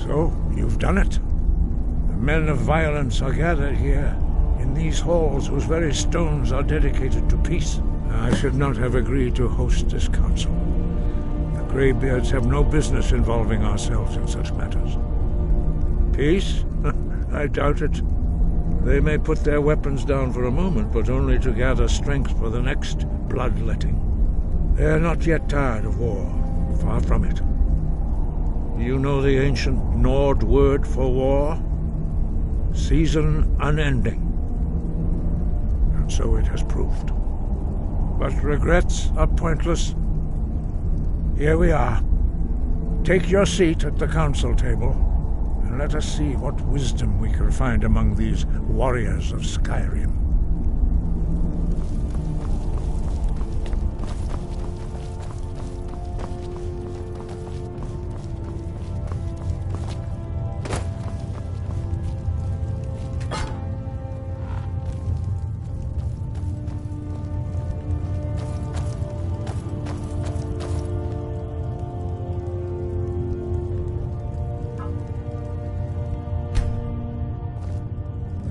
So, you've done it. The men of violence are gathered here, in these halls whose very stones are dedicated to peace. I should not have agreed to host this council. The Greybeards have no business involving ourselves in such matters. Peace? I doubt it. They may put their weapons down for a moment, but only to gather strength for the next bloodletting. They are not yet tired of war. Far from it. You know the ancient Nord word for war? Season unending. And so it has proved. But regrets are pointless. Here we are. Take your seat at the council table, and let us see what wisdom we can find among these warriors of Skyrim.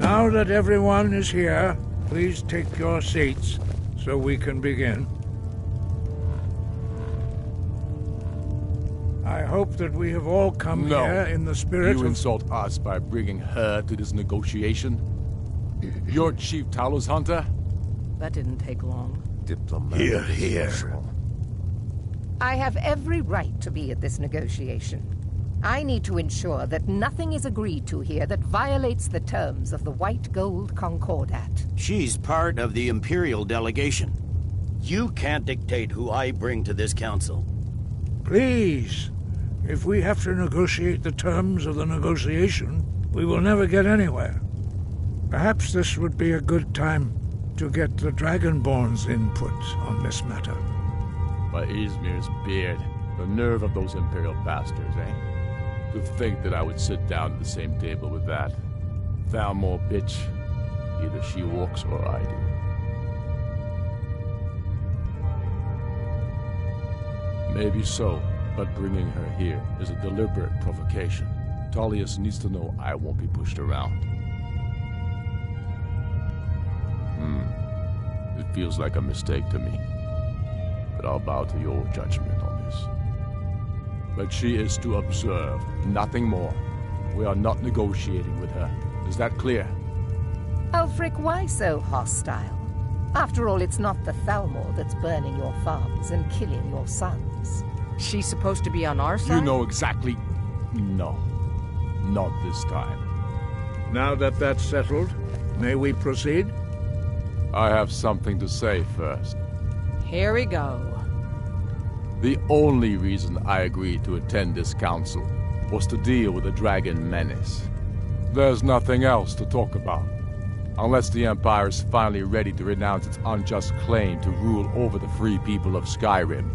Now that everyone is here, please take your seats so we can begin. I hope that we have all come here in the spirit of... You insult us by bringing her to this negotiation? You're Chief Talos Hunter? That didn't take long. Hear, hear. I have every right to be at this negotiation. I need to ensure that nothing is agreed to here that violates the terms of the White Gold Concordat. She's part of the Imperial delegation. You can't dictate who I bring to this council. Please, if we have to negotiate the terms of the negotiation, we will never get anywhere. Perhaps this would be a good time to get the Dragonborn's input on this matter. By Ysmir's beard, the nerve of those Imperial bastards, eh? To think that I would sit down at the same table with that. Thalmor bitch. Either she walks or I do. Maybe so, but bringing her here is a deliberate provocation. Tullius needs to know I won't be pushed around. It feels like a mistake to me. But I'll bow to your judgment on this. But she is to observe, nothing more. We are not negotiating with her. Is that clear? Ulfric, why so hostile? After all, it's not the Thalmor that's burning your farms and killing your sons. She's supposed to be on our side? You know exactly... No. Not this time. Now that that's settled, may we proceed? I have something to say first. Here we go. The only reason I agreed to attend this council was to deal with the dragon menace. There's nothing else to talk about. Unless the Empire is finally ready to renounce its unjust claim to rule over the free people of Skyrim.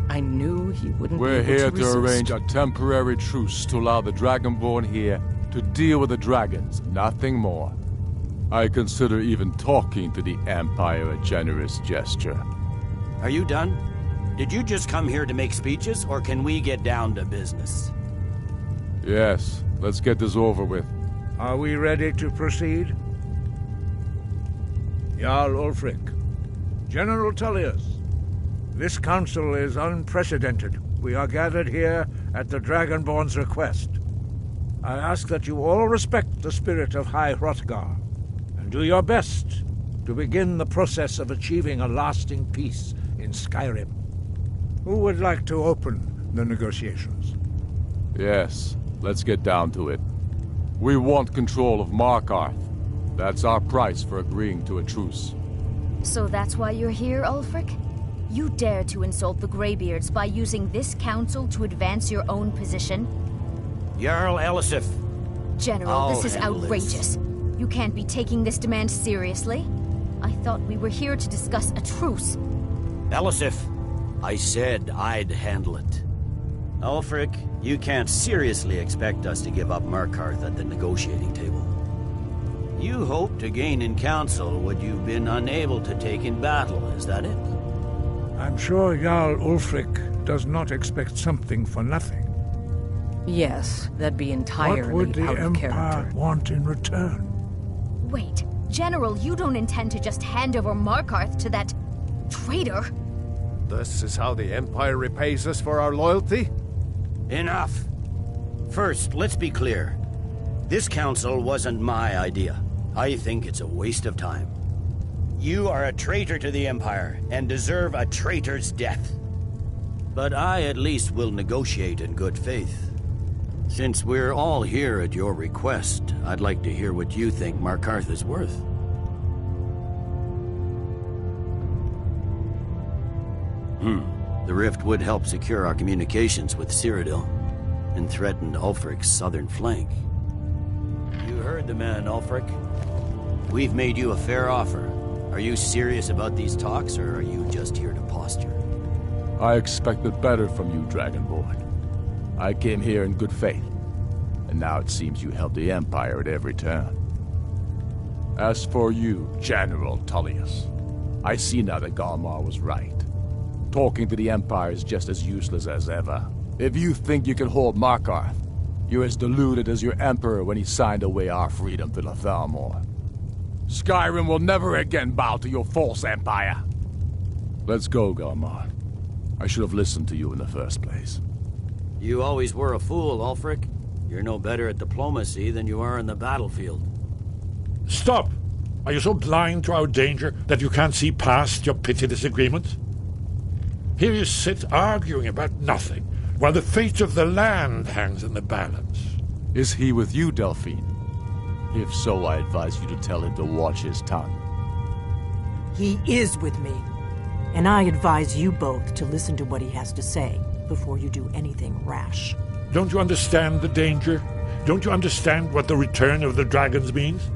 I knew he wouldn't be We're able here to to resist. arrange a temporary truce to allow the Dragonborn here to deal with the dragons, nothing more. I consider even talking to the Empire a generous gesture. Are you done? Did you just come here to make speeches, or can we get down to business? Yes, let's get this over with. Are we ready to proceed? Jarl Ulfric, General Tullius, this council is unprecedented. We are gathered here at the Dragonborn's request. I ask that you all respect the spirit of High Hrothgar, and do your best to begin the process of achieving a lasting peace in Skyrim. Who would like to open the negotiations? Yes, let's get down to it. We want control of Markarth. That's our price for agreeing to a truce. So that's why you're here, Ulfric? You dare to insult the Greybeards by using this council to advance your own position? Jarl Elisif. General, this is handle outrageous. You can't be taking this demand seriously. I thought we were here to discuss a truce. Elisif, I said I'd handle it. Ulfric, you can't seriously expect us to give up Markarth at the negotiating table. You hope to gain in council what you've been unable to take in battle, is that it? I'm sure Jarl Ulfric does not expect something for nothing. Yes, that'd be What entirely would the out of Empire character. want in return? Wait, General, you don't intend to just hand over Markarth to that traitor? This is how the Empire repays us for our loyalty? Enough! First, let's be clear. This council wasn't my idea. I think it's a waste of time. You are a traitor to the Empire, and deserve a traitor's death. But I at least will negotiate in good faith. Since we're all here at your request, I'd like to hear what you think Markarth is worth. The rift would help secure our communications with Cyrodiil, and threaten Ulfric's southern flank. You heard the man, Ulfric. We've made you a fair offer. Are you serious about these talks, or are you just here to posture? I expected better from you, Dragonborn. I came here in good faith, and now it seems you help the Empire at every turn. As for you, General Tullius, I see now that Galmar was right. Talking to the Empire is just as useless as ever. If you think you can hold Markarth, you're as deluded as your Emperor when he signed away our freedom to the Thalmor. Skyrim will never again bow to your false empire. Let's go, Galmar. I should have listened to you in the first place. You always were a fool, Ulfric. You're no better at diplomacy than you are in the battlefield. Stop! Are you so blind to our danger that you can't see past your petty disagreements? Here you sit arguing about nothing, while the fate of the land hangs in the balance. Is he with you, Delphine? If so, I advise you to tell him to watch his tongue. He is with me. And I advise you both to listen to what he has to say before you do anything rash. Don't you understand the danger? Don't you understand what the return of the dragons means?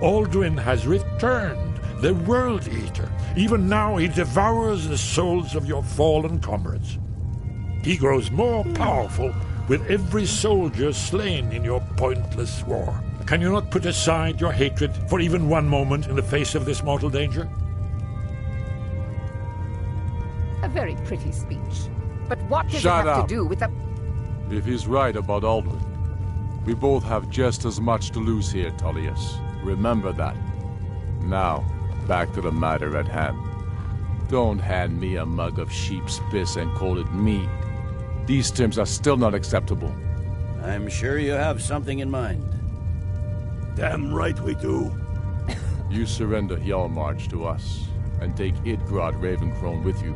Alduin has returned, the World Eater. Even now he devours the souls of your fallen comrades. He grows more powerful with every soldier slain in your pointless war. Can you not put aside your hatred for even one moment in the face of this mortal danger? A very pretty speech. But what does Shut it have up. to do with the... If he's right about Alduin, we both have just as much to lose here, Tullius. Remember that. Now, back to the matter at hand. Don't hand me a mug of sheep's piss and call it mead. These terms are still not acceptable. I'm sure you have something in mind. Damn right we do. You surrender Hjalmarch to us, and take Idgrod Ravencrone with you.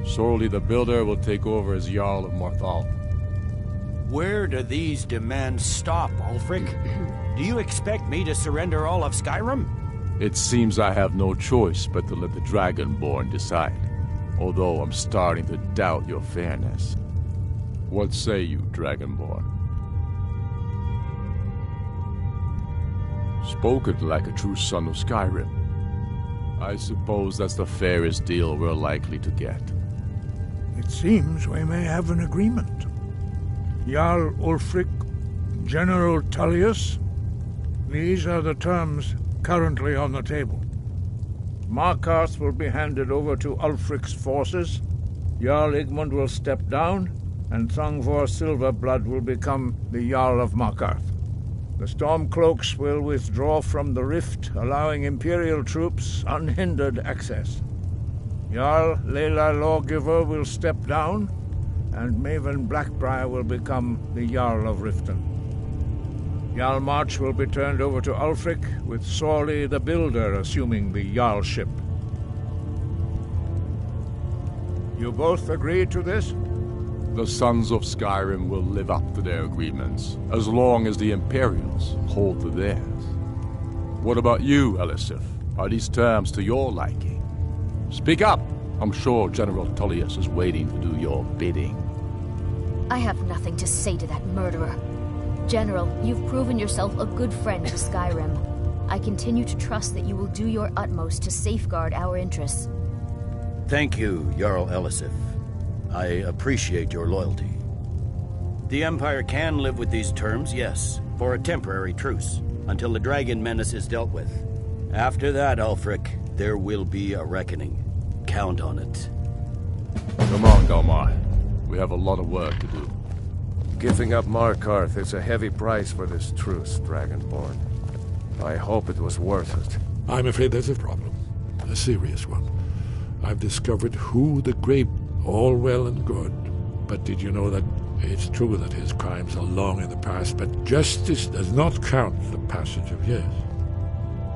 Sorli the Builder will take over as Jarl of Morthal. Where do these demands stop, Ulfric? Do you expect me to surrender all of Skyrim? It seems I have no choice but to let the Dragonborn decide, although I'm starting to doubt your fairness. What say you, Dragonborn? Spoken like a true son of Skyrim. I suppose that's the fairest deal we're likely to get. It seems we may have an agreement. Jarl Ulfric, General Tullius, these are the terms currently on the table. Markarth will be handed over to Ulfric's forces, Jarl Igmund will step down, and Thongvor Silverblood will become the Jarl of Markarth. The Stormcloaks will withdraw from the rift, allowing Imperial troops unhindered access. Jarl Layla Lawgiver will step down, and Maven Blackbriar will become the Jarl of Riften. Hjalmarch will be turned over to Ulfric, with Sorli the Builder assuming the Jarlship. You both agree to this? The Sons of Skyrim will live up to their agreements, as long as the Imperials hold to theirs. What about you, Elisif? Are these terms to your liking? Speak up! I'm sure General Tullius is waiting to do your bidding. I have nothing to say to that murderer. General, you've proven yourself a good friend to Skyrim. I continue to trust that you will do your utmost to safeguard our interests. Thank you, Jarl Elisif. I appreciate your loyalty. The Empire can live with these terms, yes, for a temporary truce, until the dragon menace is dealt with. After that, Ulfric, there will be a reckoning. Count on it. Come on, Galmar. We have a lot of work to do. Giving up Markarth is a heavy price for this truce, Dragonborn. I hope it was worth it. I'm afraid there's a problem. A serious one. I've discovered who the Grey... All well and good. But did you know that it's true that his crimes are long in the past, but justice does not count the passage of years.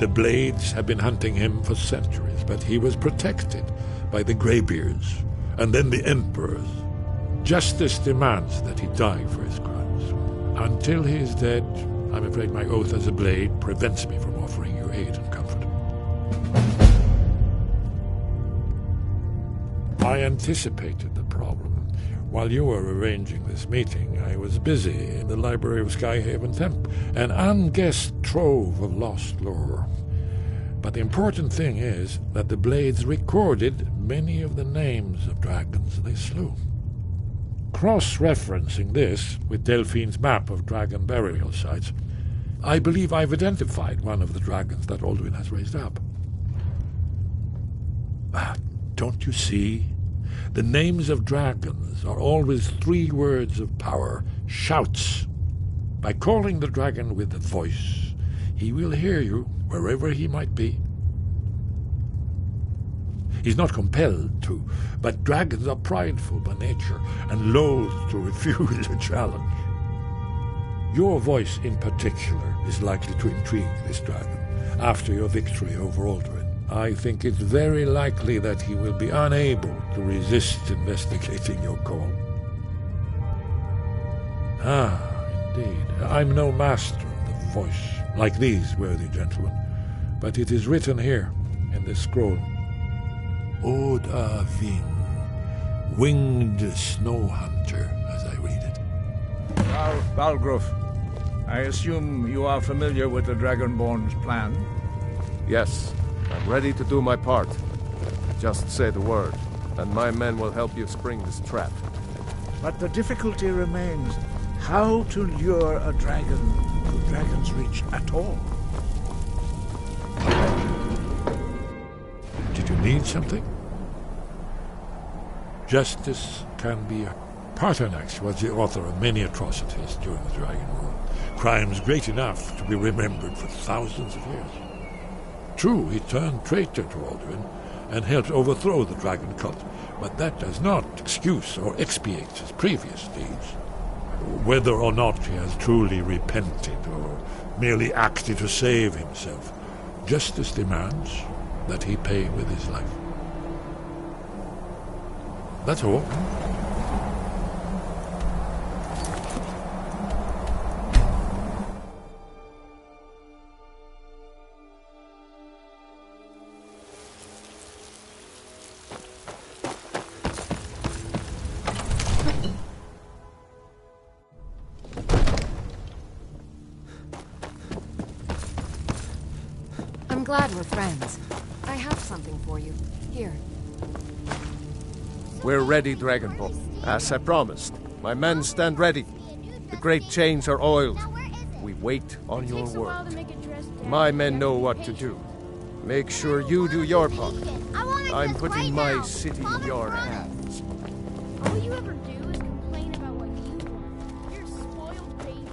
The Blades have been hunting him for centuries, but he was protected by the Greybeards, and then the Emperors. Justice demands that he die for his crimes. Until he is dead, I'm afraid my oath as a Blade prevents me from offering you aid and comfort. I anticipated the problem. While you were arranging this meeting, I was busy in the library of Skyhaven Temple, an unguessed trove of lost lore. But the important thing is that the Blades recorded many of the names of dragons they slew. Cross-referencing this with Delphine's map of dragon burial sites, I believe I've identified one of the dragons that Alduin has raised up. Don't you see? The names of dragons are always 3 words of power, shouts. By calling the dragon with a voice, he will hear you wherever he might be. He's not compelled to, but dragons are prideful by nature and loath to refuse a challenge. Your voice in particular is likely to intrigue this dragon after your victory over Alduin. I think it's very likely that he will be unable to resist investigating your call. Indeed. I'm no master of the voice, like these worthy gentlemen, but it is written here in this scroll. Oda Ving, winged snow hunter, as I read it. Balgruf, I assume you are familiar with the Dragonborn's plan? Yes, I'm ready to do my part. Just say the word, and my men will help you spring this trap. But the difficulty remains how to lure a dragon to Dragon's Reach at all. Did you need something? Justice can be a... Paternax was the author of many atrocities during the Dragon War. Crimes great enough to be remembered for thousands of years. True, he turned traitor to Alduin and helped overthrow the dragon cult, but that does not excuse or expiate his previous deeds. Whether or not he has truly repented or merely acted to save himself, justice demands that he pay with his life. That's all. I'm glad we're friends. I have something for you. Here. We're ready, Dragonborn. As I promised, my men stand ready. The great chains are oiled. We wait on your word. My men know what to do. Make sure you do your part. I'm putting my city in your hands. All you ever do is complain about what you want. You're a spoiled baby.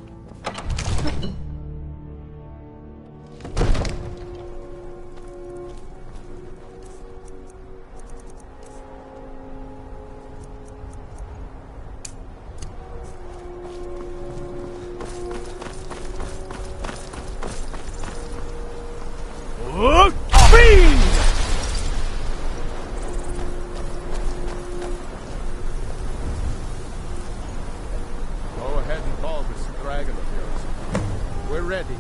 Go ahead and call this dragon of yours. We're ready.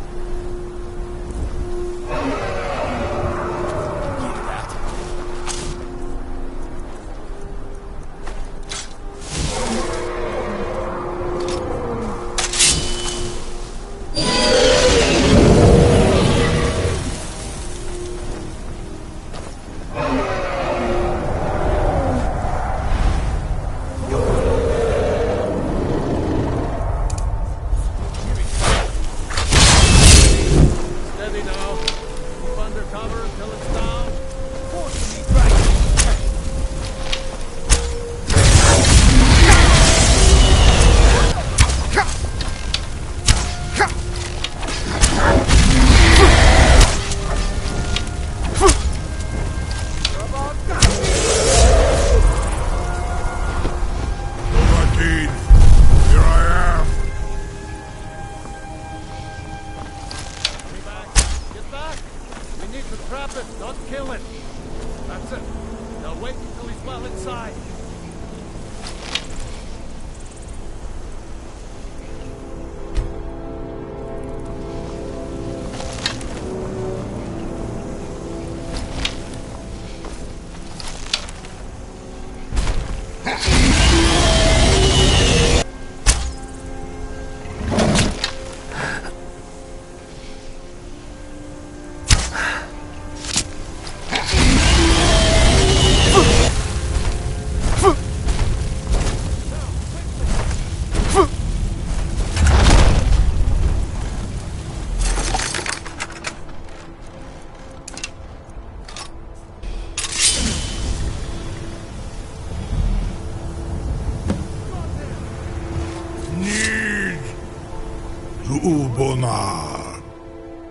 Zu'ulbonar,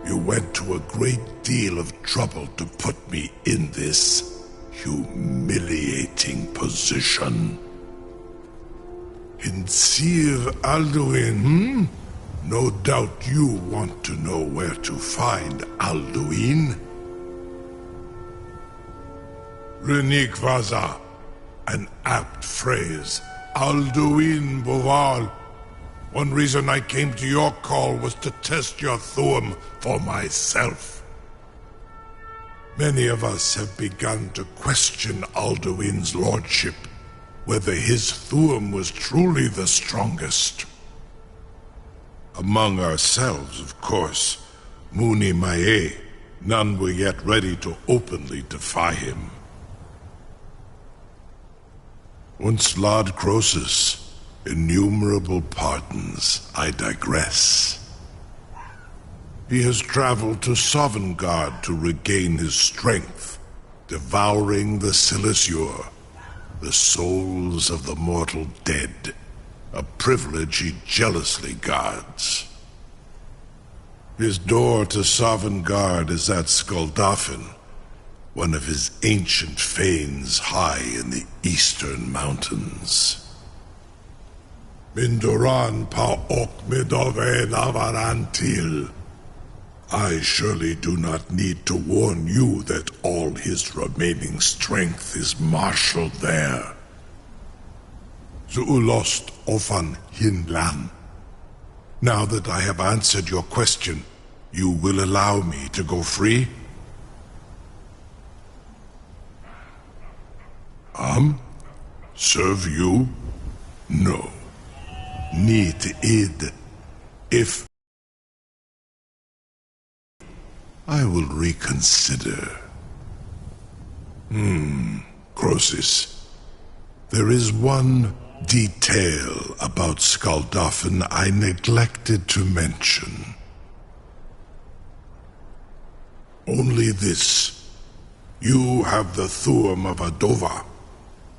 you went to a great deal of trouble to put me in this humiliating position. Hinsir Alduin, No doubt you want to know where to find Alduin. Renik Vaza, an apt phrase. Alduin Boval. One reason I came to your call was to test your Thu'um for myself. Many of us have begun to question Alduin's lordship, whether his Thu'um was truly the strongest. Among ourselves, of course, Muni Mae, none were yet ready to openly defy him. Once Lord Croesus, innumerable pardons, I digress. He has traveled to Sovngarde to regain his strength, devouring the Silissur, the souls of the mortal dead, a privilege he jealously guards. His door to Sovngarde is at Skuldafn, one of his ancient fanes high in the eastern mountains. Mindoran pa ok midove navarantil. I surely do not need to warn you that all his remaining strength is marshaled there. Zu'ulost ofan hinlan. Now that I have answered your question, you will allow me to go free? Serve you? No. Need id. If I will reconsider. Croesus. There is one detail about Skuldafn I neglected to mention. Only this. You have the Thu'um of a Dova,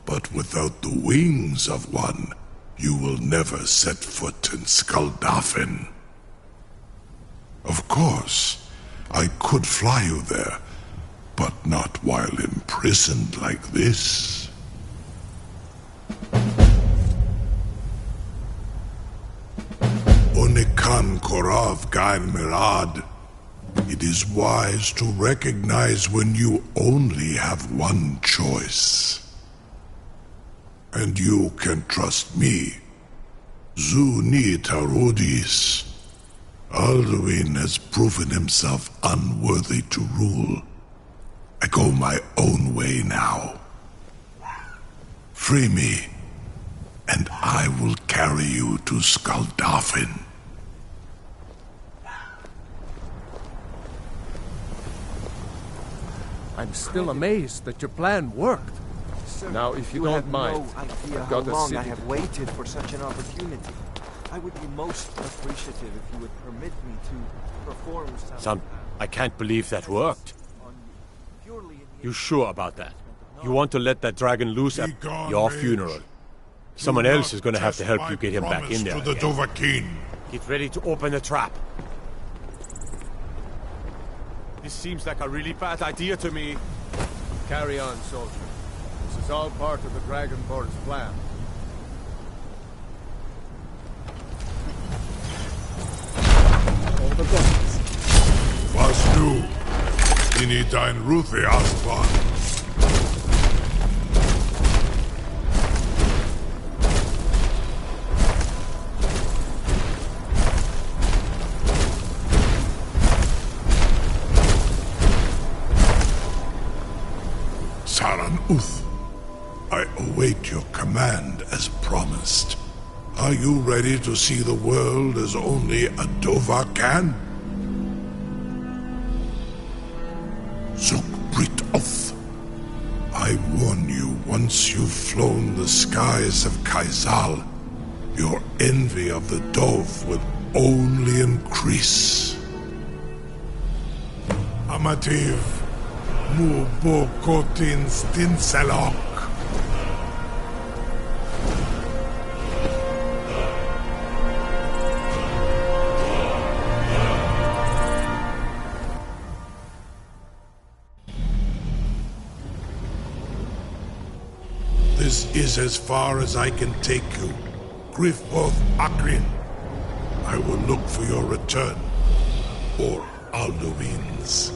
but without the wings of one, you will never set foot in Skuldafn. Of course, I could fly you there, but not while imprisoned like this. Onikan Korav Gain Mirad. It is wise to recognize when you only have one choice. And you can trust me. Zuni Tarudis. Alduin has proven himself unworthy to rule. I go my own way now. Free me, and I will carry you to Skuldafn. I'm still amazed that your plan worked. Sir, now, if you don't mind, no idea I've how got a long city I have waited for such an opportunity. I would be most appreciative if you would permit me to perform some... Son, I can't believe that worked. You sure about that? You want to let that dragon loose at your funeral? Someone else is going to have to help you get him back in there. To the Dovahkiin. Get ready to open the trap. This seems like a really bad idea to me. Carry on, soldier. This is all part of the Dragonborn's plan. All the guns. Was du? Ini dein Ruthi Aslan. Saran Uth, I await your command as promised. Are you ready to see the world as only a Dova can? Zukbrit Oth, I warn you, once you've flown the skies of Kaizal, your envy of the Dove will only increase. Amativ, Mubokotin Stinselok. is as far as I can take you. Griffoth Akrin. I will look for your return. Or Alduin's.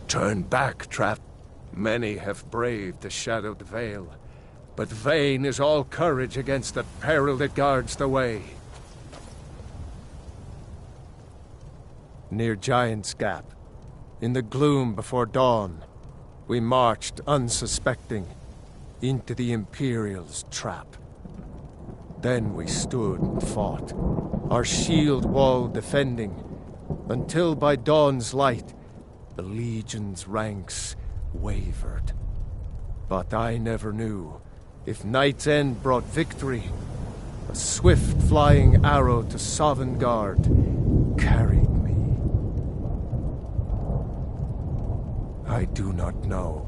Turn back, Trap. Many have braved the shadowed vale, but vain is all courage against the peril that guards the way. Near Giant's Gap, in the gloom before dawn, we marched unsuspecting into the Imperial's trap. Then we stood and fought, our shield wall defending, until by dawn's light the Legion's ranks wavered. But I never knew if Night's End brought victory. A swift flying arrow to Sovngarde carried me. I do not know,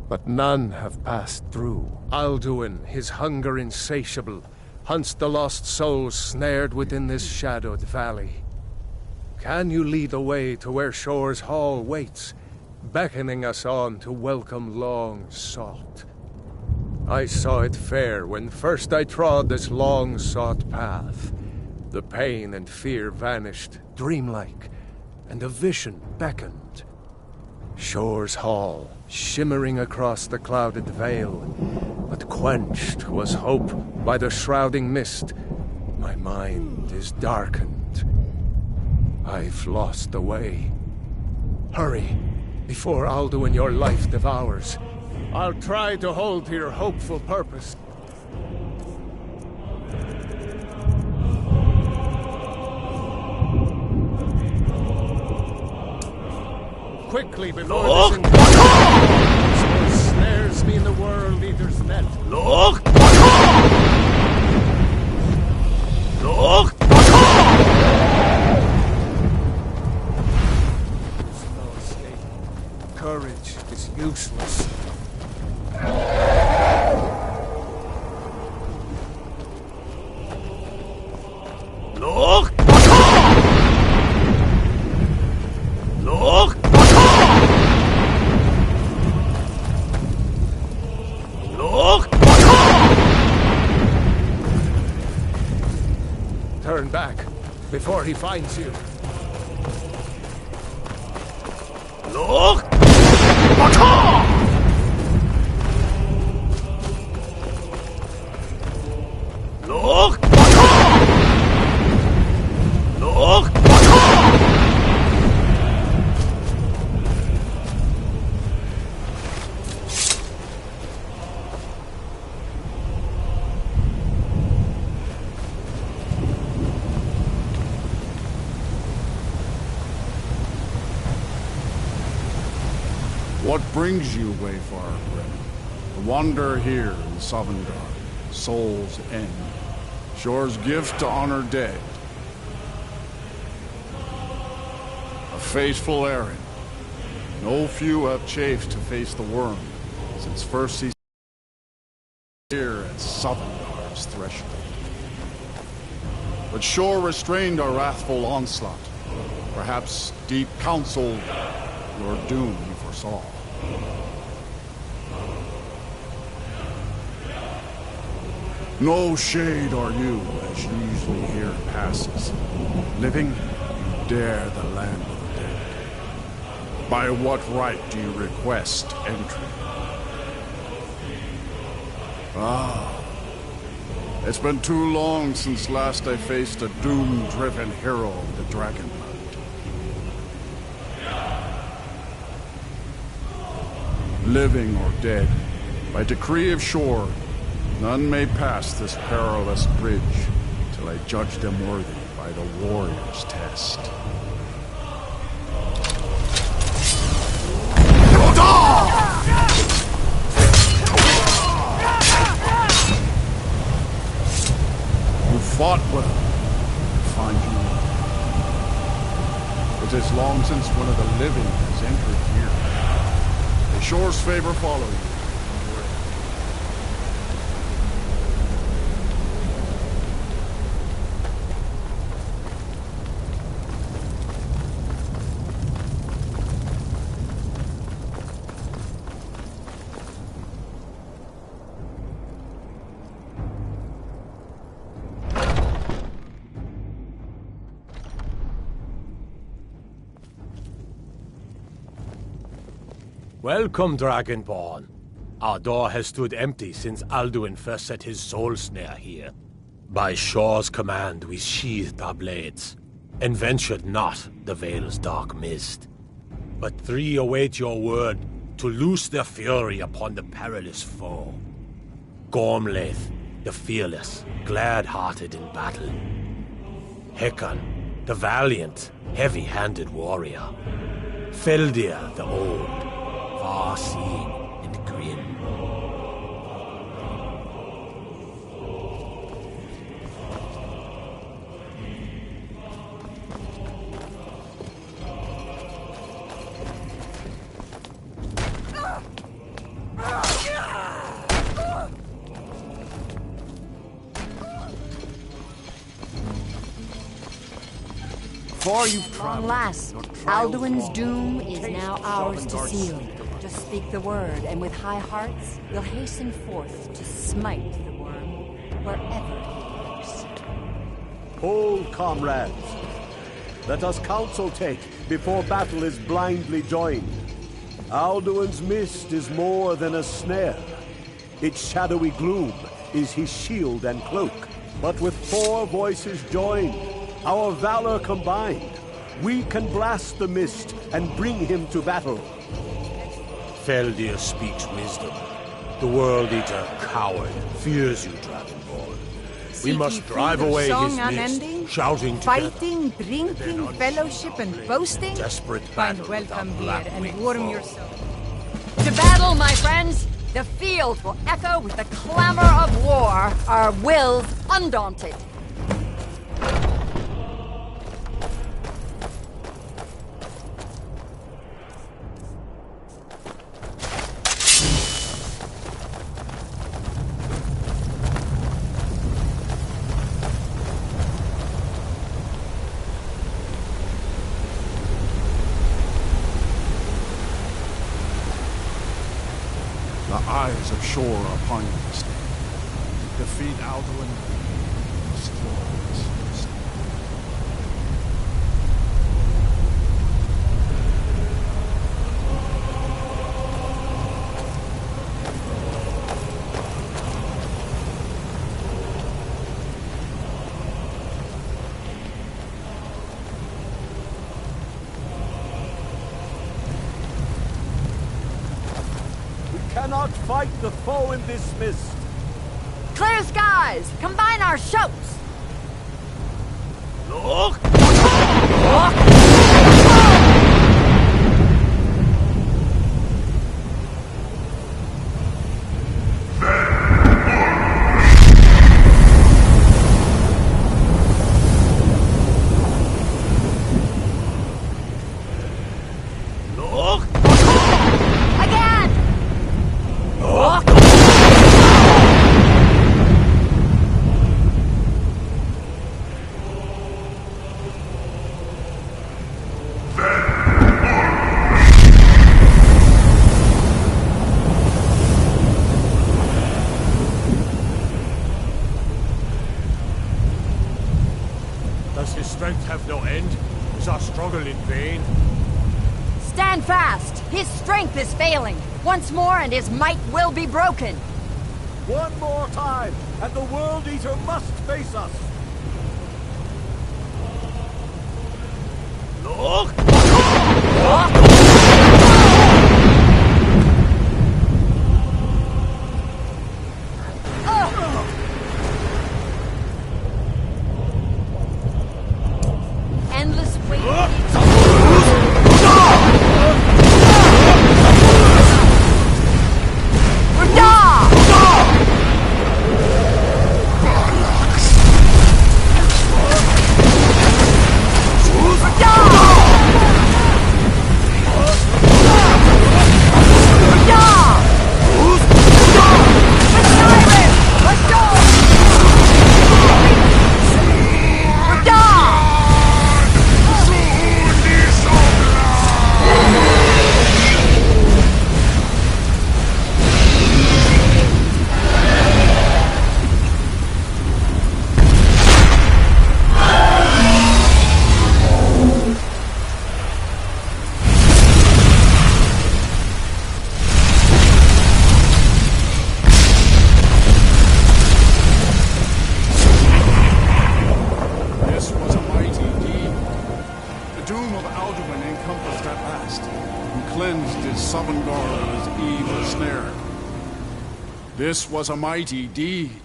but none have passed through. Alduin, his hunger insatiable, hunts the lost souls snared within this shadowed valley. Can you lead the way to where Shore's Hall waits, beckoning us on to welcome long sought? I saw it fair when first I trod this long-sought path. The pain and fear vanished, dreamlike, and a vision beckoned. Shore's Hall, shimmering across the clouded vale, but quenched was hope by the shrouding mist. My mind is darkened. I've lost the way. Hurry, before Alduin your life devours. I'll try to hold to your hopeful purpose. Quickly before this so snares me in the World Eater's net. Look! Look! There's no escape. Courage is useless. Look! Look! Look! Turn back before he finds you. Look! Look! Look! What brings you, Wayfarer Grim? To wander here in Sovngarde, Soul's End, Shore's gift to honor dead. A fateful errand. No few have chafed to face the worm, since first he here at Sovngarde's threshold. But Shore restrained our wrathful onslaught. Perhaps deep counseled your doom he foresaw. No shade are you, as usually here passes. Living, you dare the land of the dead. By what right do you request entry? Ah, it's been too long since last I faced a doom-driven hero of the Dragonblood. Living or dead, by decree of Shore, none may pass this perilous bridge till I judge them worthy by the warrior's test. You fought well. I find you well. It is long since one of the living has entered here. May Shore's favor follow you. Welcome, Dragonborn. Our door has stood empty since Alduin first set his soul snare here. By Shaw's command, we sheathed our blades, and ventured not the Vale's dark mist. But three await your word to loose their fury upon the perilous foe. Gormlaith, the fearless, glad-hearted in battle. Hekon, the valiant, heavy-handed warrior. Feldir, the old, far-seeing and grim. Long last, Alduin's doom is now ours to seal. Just speak the word, and with high hearts, we'll hasten forth to smite the worm wherever he lives. Hold, comrades. Let us counsel take before battle is blindly joined. Alduin's mist is more than a snare. Its shadowy gloom is his shield and cloak. But with four voices joined, our valor combined, we can blast the mist and bring him to battle. Feldir speaks wisdom. The World Eater, coward, fears you, Dragonborn. We must drive away his mist, shouting together. Fighting, drinking, fellowship, and boasting? Desperate Find battle welcome with here our and black warm foe. your soul. To battle, my friends! The field will echo with the clamor of war, our wills undaunted. The eyes of Shore are upon you this day. Defeat Alduin, destroy this mist. Cannot fight the foe in this mist. Clear skies! Combine our shouts! Look! Does his strength have no end? Is our struggle in vain? Stand fast! His strength is failing. Once more and his might will be broken. One more time, and the World Eater must face us. Look! Endless waiting. Sovngarde of his evil snare. This was a mighty deed.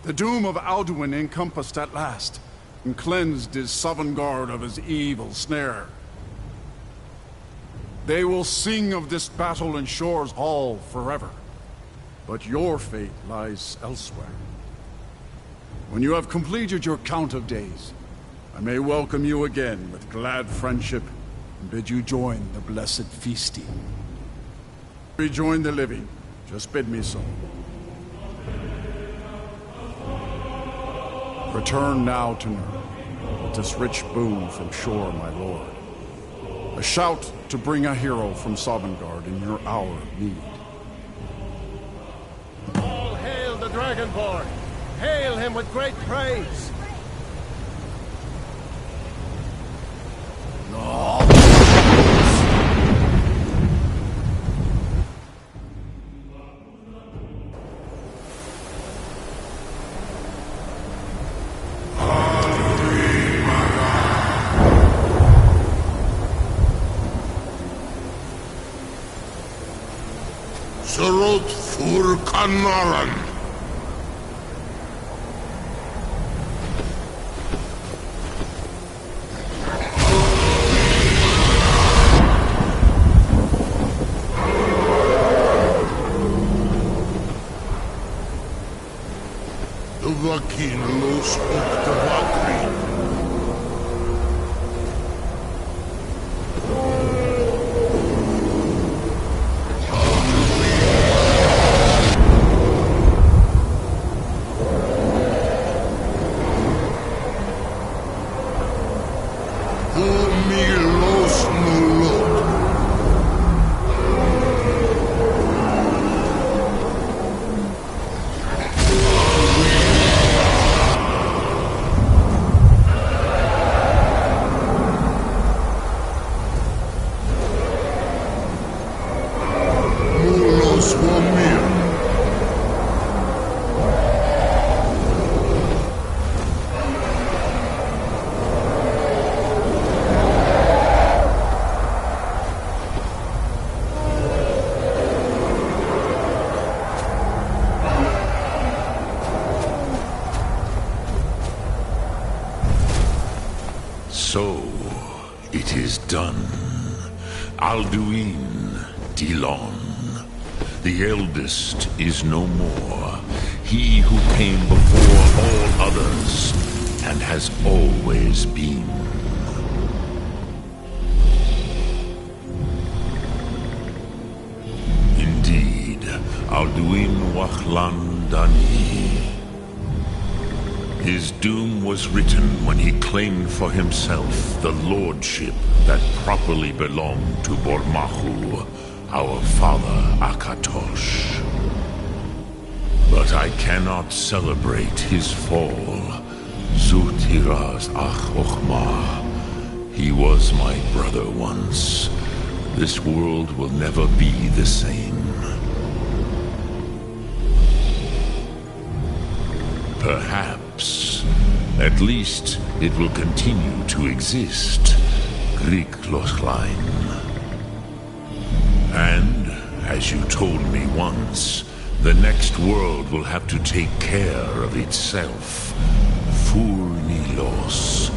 The doom of Alduin encompassed at last, and cleansed his Sovngarde of his evil snare. They will sing of this battle in Shor's Hall forever, but your fate lies elsewhere. When you have completed your count of days, I may welcome you again with glad friendship and bid you join the blessed feasting. Rejoin the living. Just bid me so. Return now to Nurn, with this rich boon from Shor, my lord. A shout to bring a hero from Sovngarde in your hour of need. All hail the Dragonborn! Hail him with great praise! Surot Fur Kanaran. Vakin los Uktavakri. So, it is done. Alduin, Dilon, the eldest is no more. He who came before all others, and has always been. Indeed, Alduin Wahlan Dani. His doom was written when he claimed for himself the lordship that properly belonged to Bormahu, our father Akatosh. But I cannot celebrate his fall. Zutiraz Ach-Okhma. He was my brother once. This world will never be the same. Perhaps. At least it will continue to exist. Griklochlein. And, as you told me once, the next world will have to take care of itself. Furnilos.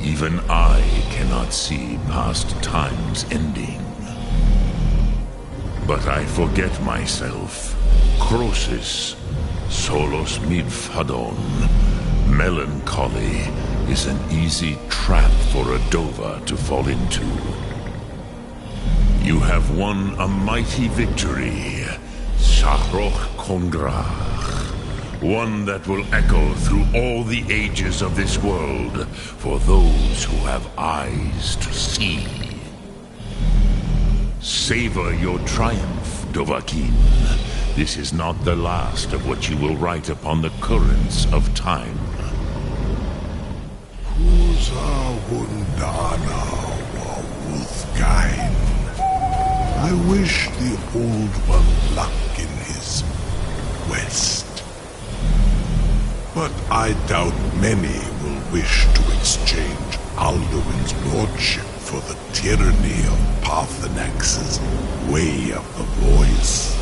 Even I cannot see past time's ending. But I forget myself. Crosis. Solos midfadon. Melancholy is an easy trap for a Dova to fall into. You have won a mighty victory, Shahroch Kongrach. One that will echo through all the ages of this world for those who have eyes to see. Savor your triumph, Dovahkiin. This is not the last of what you will write upon the currents of time. Huza Hundana wa Wuthgain. I wish the Old One luck in his quest. But I doubt many will wish to exchange Alduin's lordship for the tyranny of Paarthurnax's way of the voice.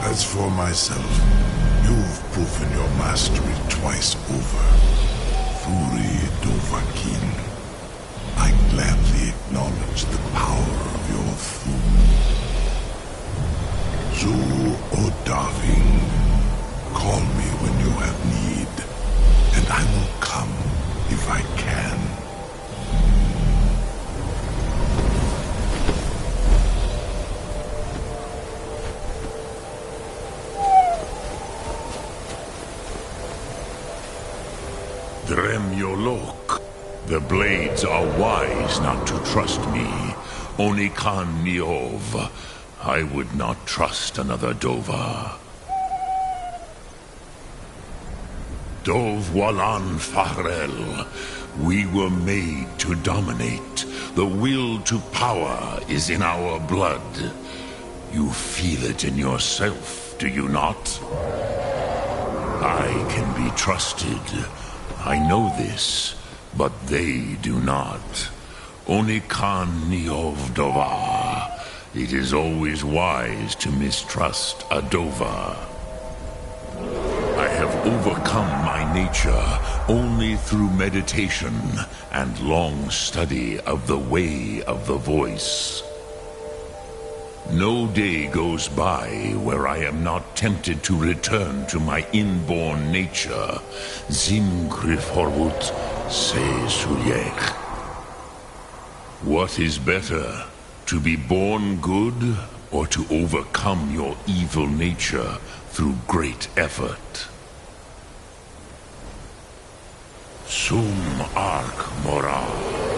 As for myself, you've proven your mastery twice over. Furi Dovahkiin, I gladly acknowledge the power of your Thu'um. Zu-O'Darving, call me when you have need, and I will come if I can. Drem-Yolok, the blades are wise not to trust me. Onikan Niov, I would not trust another Dova. Dov Walan Farel, we were made to dominate. The will to power is in our blood. You feel it in yourself, do you not? I can be trusted. I know this, but they do not. Onikan Niov Dova. It is always wise to mistrust a Dova. I have overcome my nature only through meditation and long study of the way of the voice. No day goes by where I am not tempted to return to my inborn nature. Zimgrifhorwut se Sulyech. What is better, to be born good or to overcome your evil nature through great effort? Sum Ark Moral.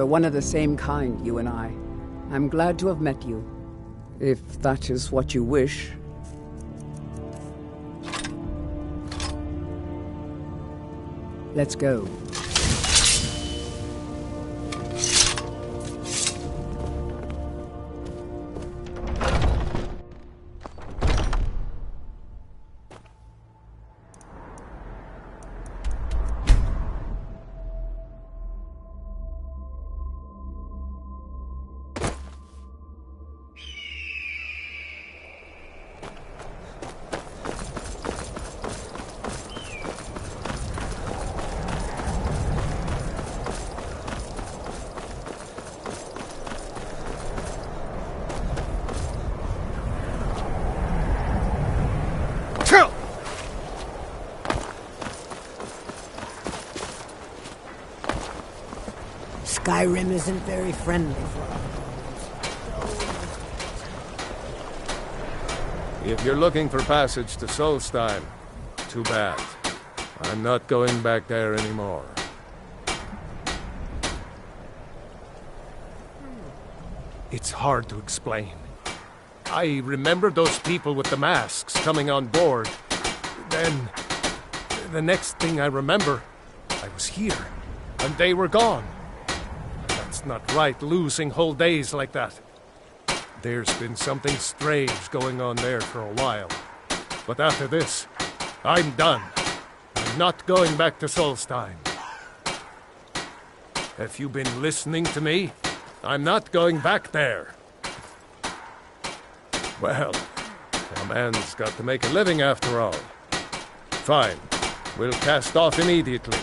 We're one of the same kind, you and I. I'm glad to have met you. If that is what you wish. Let's go. Skyrim isn't very friendly for us. If you're looking for passage to Solstheim, too bad. I'm not going back there anymore. It's hard to explain. I remember those people with the masks coming on board. Then, the next thing I remember, I was here, and they were gone. It's not right, losing whole days like that. There's been something strange going on there for a while. But after this, I'm done. I'm not going back to Solstheim. Have you been listening to me? I'm not going back there. Well, a man's got to make a living after all. Fine. We'll cast off immediately.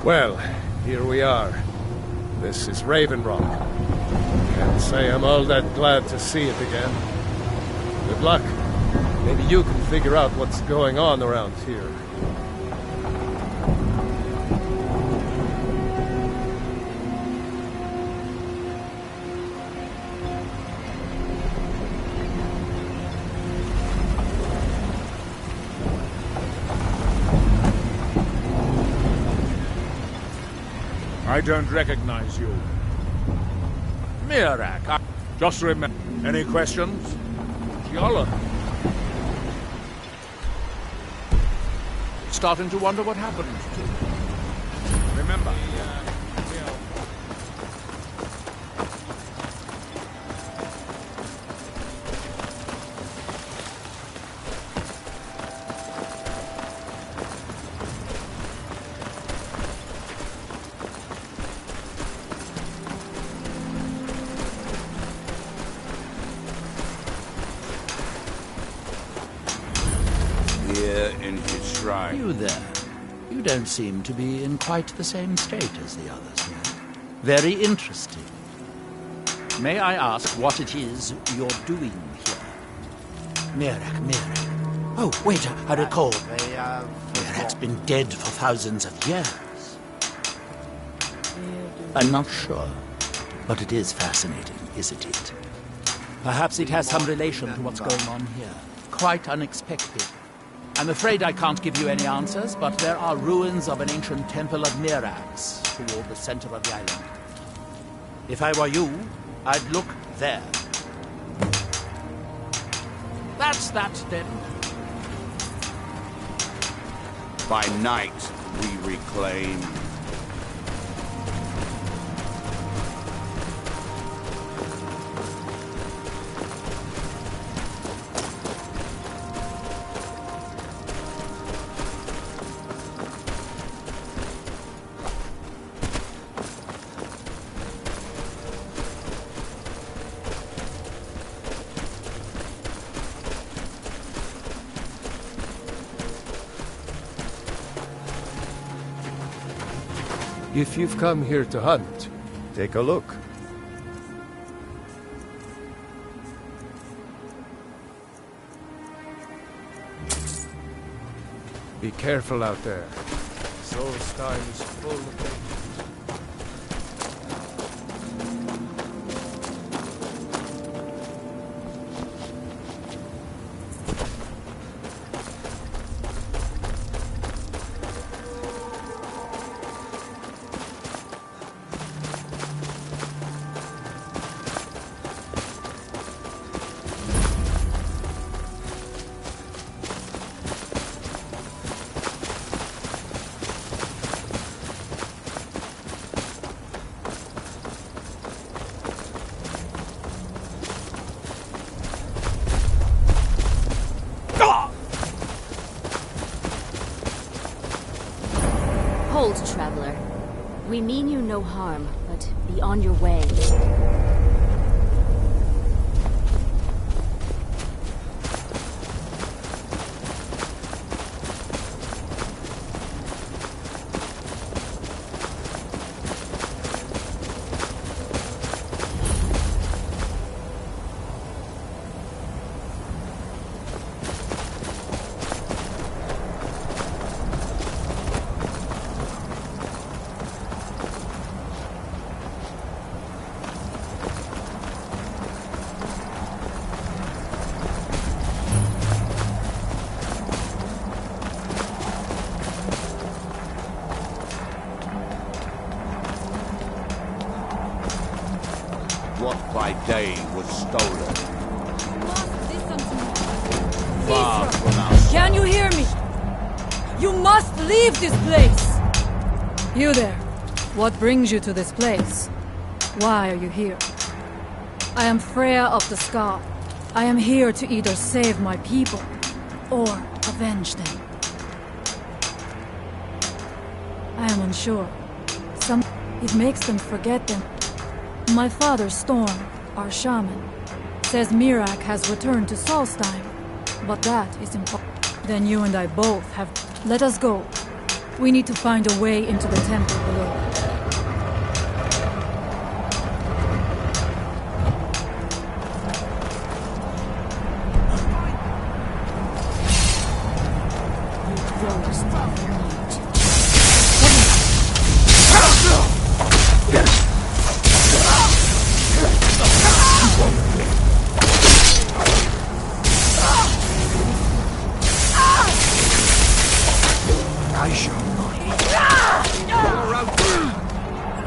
Well, here we are. This is Raven Rock. Can't say I'm all that glad to see it again. Good luck. Maybe you can figure out what's going on around here. I don't recognize you. Miraak, just remember. Any questions? Yalla. Starting to wonder what happened to you. Remember. You there. You don't seem to be in quite the same state as the others here. Very interesting. May I ask what it is you're doing here? Miraak. Oh, wait, I recall. Miraak's been dead for thousands of years. I'm not sure, but it is fascinating, isn't it? Perhaps it has some relation to what's going on here. Quite unexpected. I'm afraid I can't give you any answers, but there are ruins of an ancient temple of Miraak's toward the center of the island. If I were you, I'd look there. That's that, then. By night, we reclaim. If you've come here to hunt, take a look. Be careful out there. Solstheim is full of dangers. Hold, traveler. We mean you no harm, but be on your way. What by day was stolen. Far from our Can you hear me? You must leave this place! You there. What brings you to this place? Why are you here? I am Freya of the Scar. I am here to either save my people or avenge them. I am unsure. It makes them forget them. My father, Storm, our shaman, says Miraak has returned to Solstheim, but that is impossible. Then you and I both have... Let us go. We need to find a way into the temple below.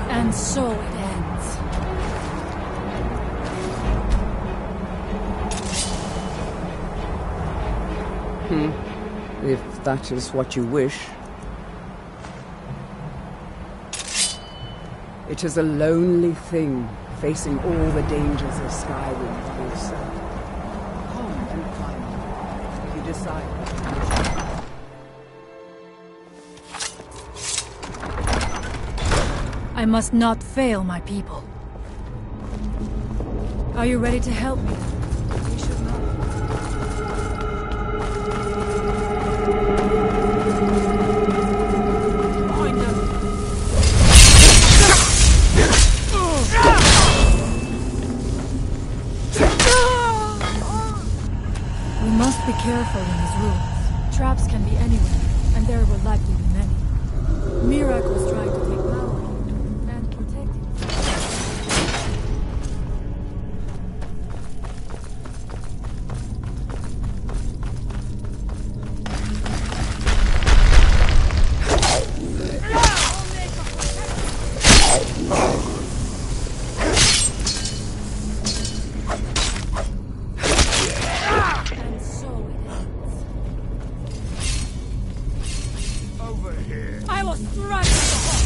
And so it ends. If that is what you wish. It is a lonely thing, facing all the dangers of Skyrim by yourself. Come and find me, if you decide. I must not fail my people. Are you ready to help me? We should not. Behind them. We must be careful in these rooms. Traps can be anywhere, and there will likely be many. Miraak was trying to take power. I will strike at the heart!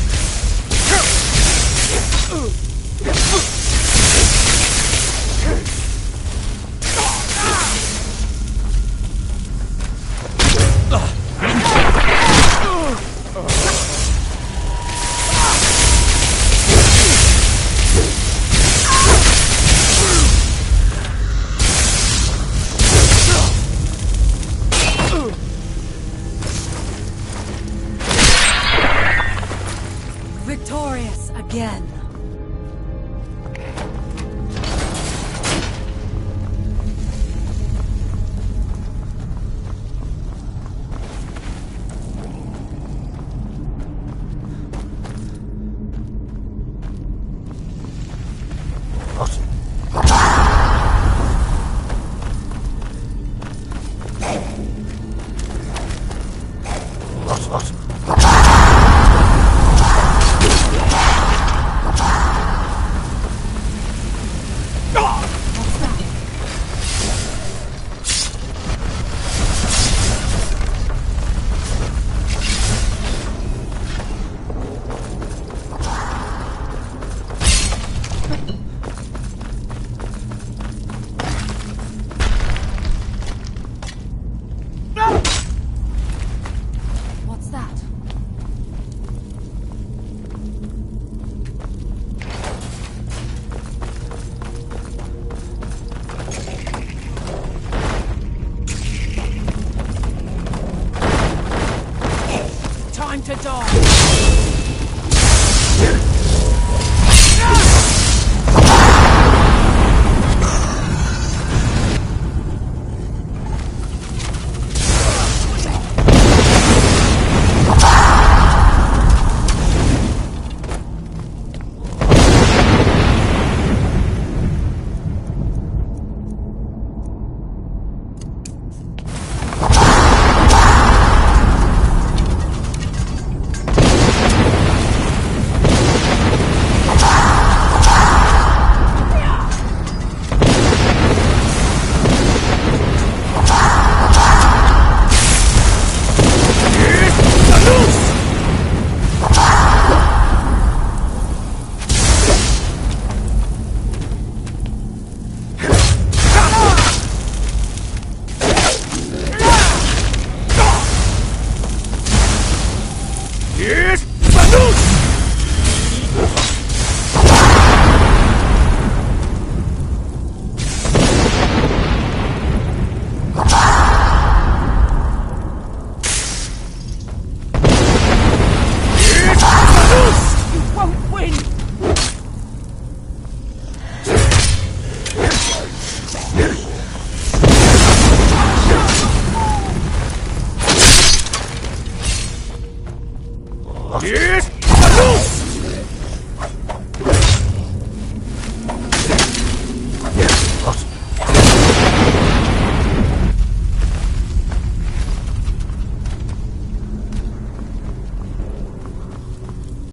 Victorious again. What's that? Time to die! Yes!